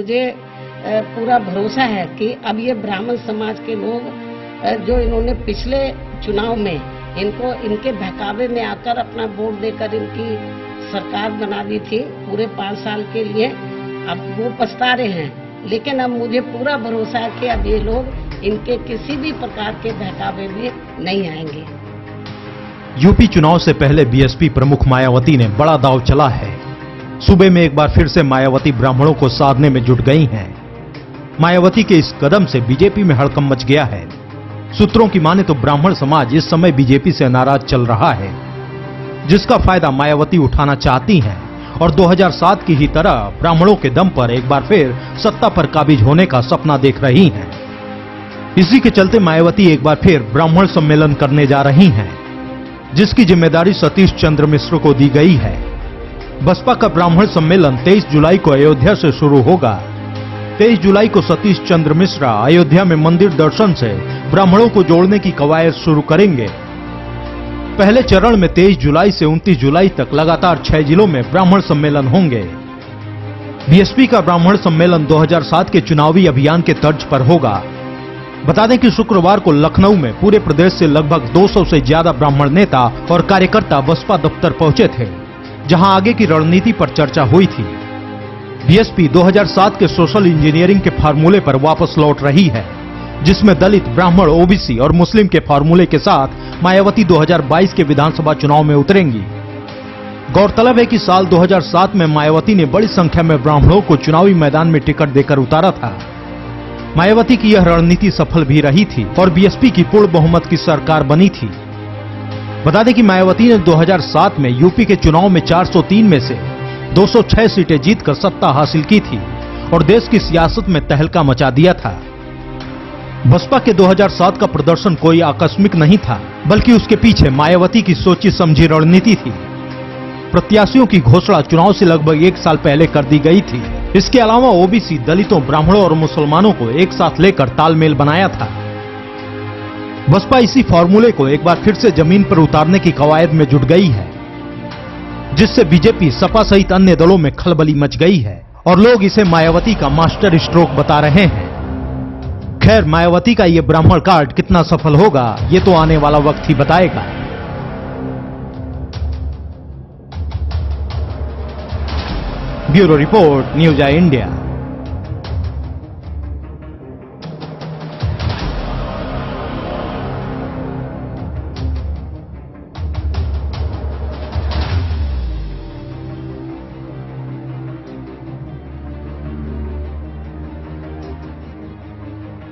मुझे पूरा भरोसा है कि अब ये ब्राह्मण समाज के लोग जो इन्होंने पिछले चुनाव में इनको इनके बहकावे में आकर अपना वोट देकर इनकी सरकार बना दी थी पूरे 5 साल के लिए, अब वो पछता रहे हैं। लेकिन अब मुझे पूरा भरोसा है कि अब ये लोग इनके किसी भी प्रकार के बहकावे में नहीं आएंगे। यूपी चुनाव से पहले बीएसपी प्रमुख मायावती ने बड़ा दांव चला है। सूबे में एक बार फिर से मायावती ब्राह्मणों को साधने में जुट गई हैं। मायावती के इस कदम से बीजेपी में हड़कंप मच गया है। सूत्रों की माने तो ब्राह्मण समाज इस समय बीजेपी से नाराज चल रहा है, जिसका फायदा मायावती उठाना चाहती हैं और 2007 की ही तरह ब्राह्मणों के दम पर एक बार फिर सत्ता पर काबिज होने का सपना देख रही हैं। इसी के चलते मायावती एक बार फिर ब्राह्मण सम्मेलन करने जा रही हैं, जिसकी जिम्मेदारी सतीश चंद्र मिश्र को दी गई है। बसपा का ब्राह्मण सम्मेलन 23 जुलाई को अयोध्या से शुरू होगा। 23 जुलाई को सतीश चंद्र मिश्रा अयोध्या में मंदिर दर्शन से ब्राह्मणों को जोड़ने की कवायद शुरू करेंगे। पहले चरण में 23 जुलाई से 29 जुलाई तक लगातार 6 जिलों में ब्राह्मण सम्मेलन होंगे। बीएसपी का ब्राह्मण सम्मेलन 2007 के चुनावी अभियान के तर्ज पर होगा। बता दें कि शुक्रवार को लखनऊ में पूरे प्रदेश से लगभग 200 से ज्यादा ब्राह्मण नेता और कार्यकर्ता बसपा दफ्तर पहुंचे थे, जहां आगे की रणनीति पर चर्चा हुई थी। बीएसपी 2007 के सोशल इंजीनियरिंग के फार्मूले पर वापस लौट रही है, जिसमें दलित, ब्राह्मण, ओबीसी और मुस्लिम के फार्मूले के साथ मायावती 2022 के विधानसभा चुनाव में उतरेंगी। गौरतलब है कि साल 2007 में मायावती ने बड़ी संख्या में ब्राह्मणों को चुनावी मैदान में टिकट देकर उतारा था। मायावती की यह रणनीति सफल भी रही थी और बीएसपी की पूर्ण बहुमत की सरकार बनी थी। बता दें कि मायावती ने 2007 में यूपी के चुनाव में 403 में से 206 सीटें जीतकर सत्ता हासिल की थी और देश की सियासत में तहलका मचा दिया था। बसपा के 2007 का प्रदर्शन कोई आकस्मिक नहीं था, बल्कि उसके पीछे मायावती की सोची समझी रणनीति थी। प्रत्याशियों की घोषणा चुनाव से लगभग 1 साल पहले कर दी गई थी। इसके अलावा ओबीसी, दलितों, ब्राह्मणों और मुसलमानों को एक साथ लेकर तालमेल बनाया था। बसपा इसी फॉर्मूले को एक बार फिर से जमीन पर उतारने की कवायद में जुट गई है, जिससे बीजेपी, सपा सहित अन्य दलों में खलबली मच गई है और लोग इसे मायावती का मास्टर स्ट्रोक बता रहे हैं। खैर, मायावती का ये ब्राह्मण कार्ड कितना सफल होगा, ये तो आने वाला वक्त ही बताएगा। Bureau report, news India.